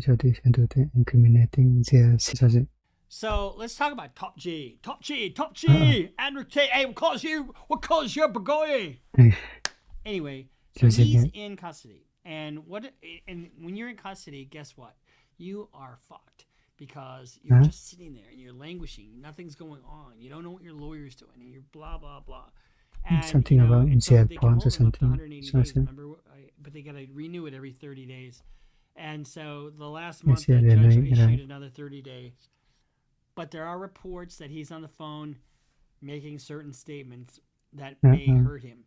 Tate Incriminating jailcalls. So let's talk about Top G. Top G, Top G, Andrew Tate. Hey, what calls you Bagoy? Anyway, so he's in custody. And when you're in custody, guess what? You are fucked because you're just sitting there and you're languishing. Nothing's going on. You don't know what your lawyer's doing, and you're blah blah blah. And Something about so they can jail hold or him up to something. 180 days. Remember, but they got to renew it every 30 days. And so the last month, the judge issued another 30 days. But there are reports that he's on the phone making certain statements that may hurt him.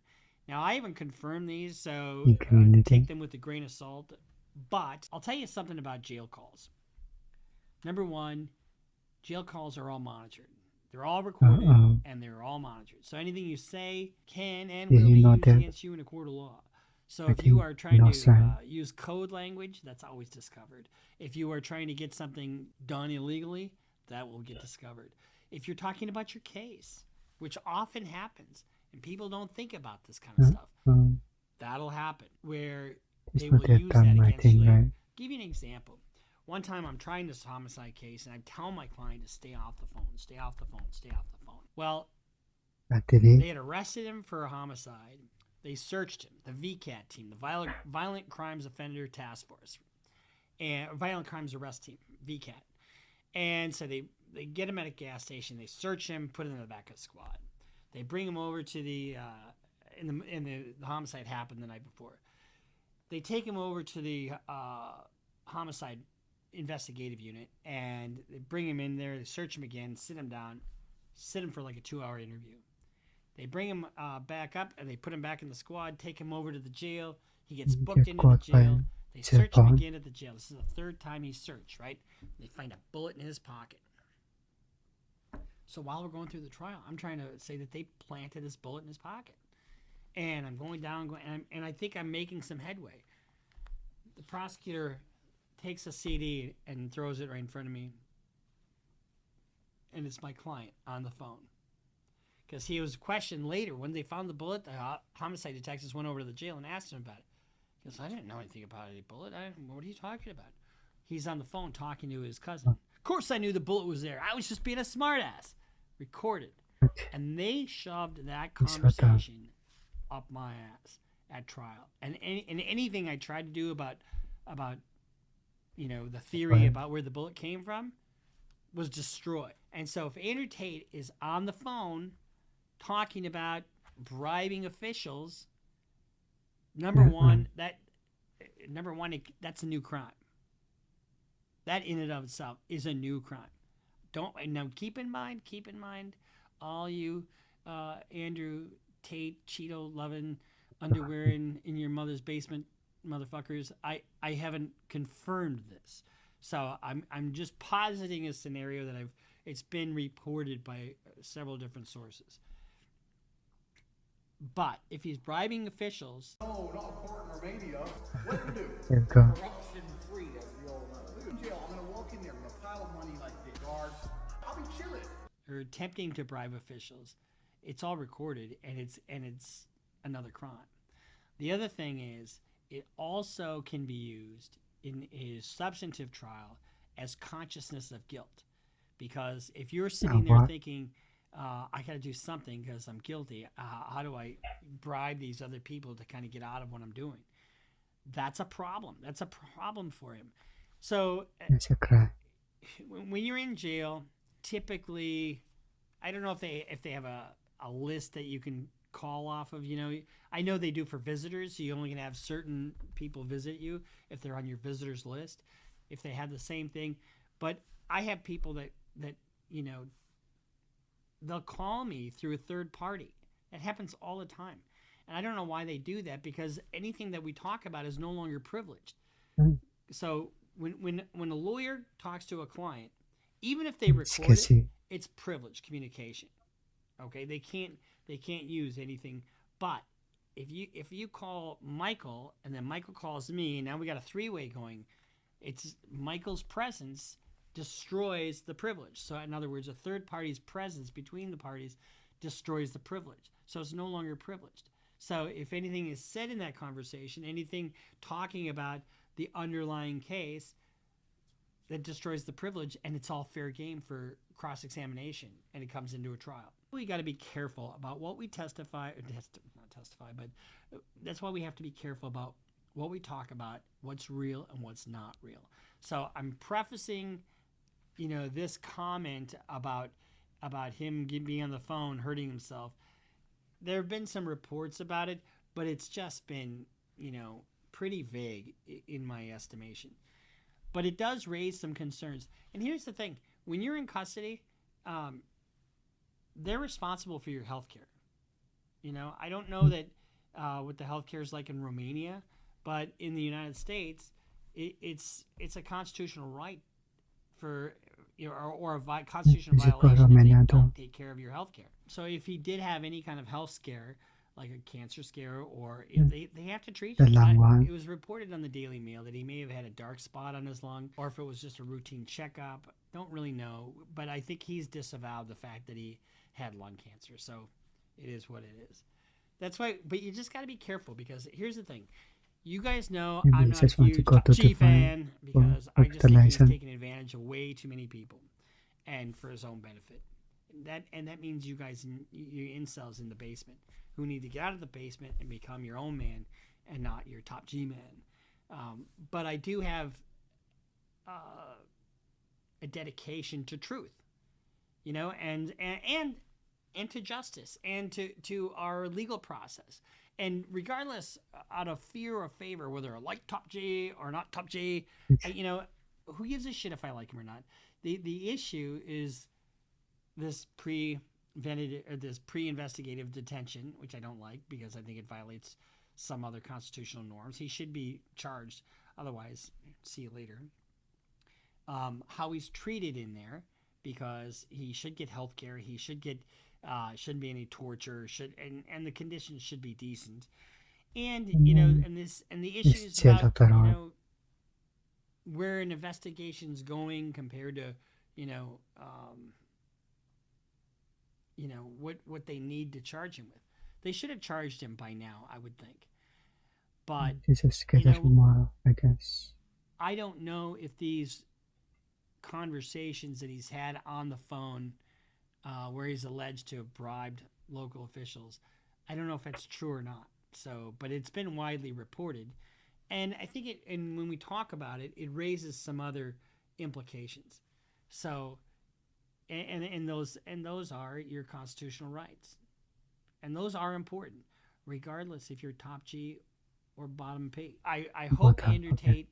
Now, I haven't confirmed these, so take them with a grain of salt. But I'll tell you something about jail calls. Number one, jail calls are all monitored. They're all recorded, and they're all monitored. So anything you say can and will be used against you in a court of law. So if you are trying to use code language, that's always discovered. If you are trying to get something done illegally, that will get discovered. If you're talking about your case, which often happens, and people don't think about this kind of stuff, that'll happen, where they will use that against you later. Give you an example. One time I'm trying this homicide case, and I tell my client to stay off the phone, stay off the phone, stay off the phone. Well, they had arrested him for a homicide. They searched him, the VCAT team, the Violent Crimes Offender Task Force, and Violent Crimes Arrest Team, VCAT. And so they get him at a gas station. They search him, put him in the back of the squad. They bring him over to the homicide happened the night before. They take him over to the homicide investigative unit, and they bring him in there. They search him again, sit him down, sit him for like a 2-hour interview. They bring him back up, and they put him back in the squad, take him over to the jail. He gets booked into the jail. They search him again at the jail. This is the third time he's searched, right? They find a bullet in his pocket. So while we're going through the trial, I'm trying to say that they planted this bullet in his pocket. And I'm going down, and I think I'm making some headway. The prosecutor takes a CD and throws it right in front of me. And it's my client on the phone. Because he was questioned later. When they found the bullet, the homicide detectives went over to the jail and asked him about it. He goes, I didn't know anything about any bullet. What are you talking about? He's on the phone talking to his cousin. Of course I knew the bullet was there. I was just being a smartass. Recorded. And they shoved that conversation up my ass at trial. And anything I tried to do about the theory about where the bullet came from was destroyed. And so if Andrew Tate is on the phone talking about bribing officials, number one, that's a new crime. That in and of itself is a new crime. Keep in mind, all you Andrew Tate, Cheeto loving, underwear in your mother's basement motherfuckers. I haven't confirmed this, so I'm just positing a scenario that it's been reported by several different sources. But if he's bribing officials, no, not court in Romania. What do we do? Corruption free, as we all know. In jail, I'm gonna walk in there with a pile of money like the guards. I'll be chilling. or attempting to bribe officials, it's all recorded, and it's another crime. The other thing is, it also can be used in a substantive trial as consciousness of guilt. Because if you're sitting there thinking, I got to do something because I'm guilty, how do I bribe these other people to kind of get out of what I'm doing? That's a problem. That's a problem for him. So when you're in jail, typically, I don't know if they have a list that you can call off of. You know, I know they do for visitors. So you only can have certain people visit you if they're on your visitors list, if they have the same thing. But I have people that you know, they'll call me through a third party. That happens all the time. And I don't know why they do that, because anything that we talk about is no longer privileged. So when a lawyer talks to a client, even if they record it, it's privileged communication. Okay, they can't use anything. But if you call Michael and then Michael calls me, and now we got a three-way going, it's Michael's presence destroys the privilege. So in other words, a third party's presence between the parties destroys the privilege. So it's no longer privileged. So if anything is said in that conversation, anything talking about the underlying case, that destroys the privilege, and it's all fair game for cross-examination, and it comes into a trial. We got to be careful about what we testify, not testify, but that's why we have to be careful about what we talk about, what's real and what's not real. So I'm prefacing, this comment about him being on the phone hurting himself. There have been some reports about it, but it's just been, pretty vague in my estimation. But it does raise some concerns. And here's the thing. When you're in custody, they're responsible for your health care. I don't know that what the health care is like in Romania, but in the United States, it's a constitutional right for or a constitutional violation if they don't take care of your health care. So if he did have any kind of health scare, like a cancer scare, or if they have to treat him. It was reported on the Daily Mail that he may have had a dark spot on his lung, or if it was just a routine checkup. Don't really know, but I think he's disavowed the fact that he had lung cancer. So it is what it is. That's why, but you just got to be careful, because here's the thing. You guys know I'm not a huge Top G fan, because I just think he's taking advantage of way too many people, and for his own benefit. That means you guys, you incels in the basement, who need to get out of the basement and become your own man and not your Top G man. But I do have a dedication to truth, and to justice, and to our legal process. And regardless, out of fear or favor, whether I like Top G or not Top G, who gives a shit if I like him or not? The issue is this pre-investigative detention, which I don't like, because I think it violates some other constitutional norms. He should be charged. Otherwise, see you later. How he's treated in there, because he should get health care. He should get, shouldn't be any torture. And the conditions should be decent. And, and the issues about, where an investigation's going compared to, what they need to charge him with. They should have charged him by now, I would think. But tomorrow, I guess. I don't know if these conversations that he's had on the phone, where he's alleged to have bribed local officials, I don't know if that's true or not. So, but it's been widely reported, and I think and when we talk about it, it raises some other implications. So, and those are your constitutional rights, and those are important, regardless if you're Top G or bottom P. I hope Andrew Tate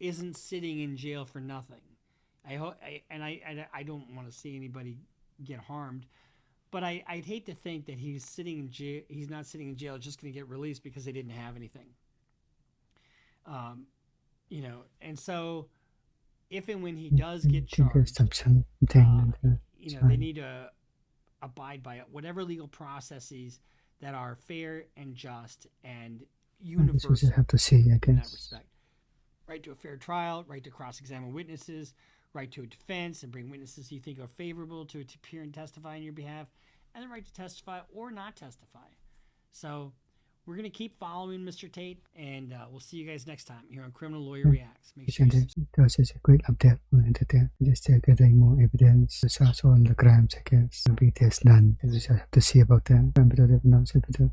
isn't sitting in jail for nothing. I hope, I don't want to see anybody get harmed, but I'd hate to think that he's sitting in jail. He's not sitting in jail, just going to get released because they didn't have anything. And so if and when he does get charged, they need to abide by it, whatever legal processes that are fair and just and universal. Have to see, I guess. In that respect. Right to a fair trial, right to cross-examine witnesses, right to a defense and bring witnesses you think are favorable to appear and testify on your behalf, and the right to testify or not testify. So we're going to keep following Mr. Tate, and we'll see you guys next time here on Criminal Lawyer Reacts. Make sure you This is a quick update on Tate. Just gathering more evidence on the crimes, I guess. The details done. We just have to see about that.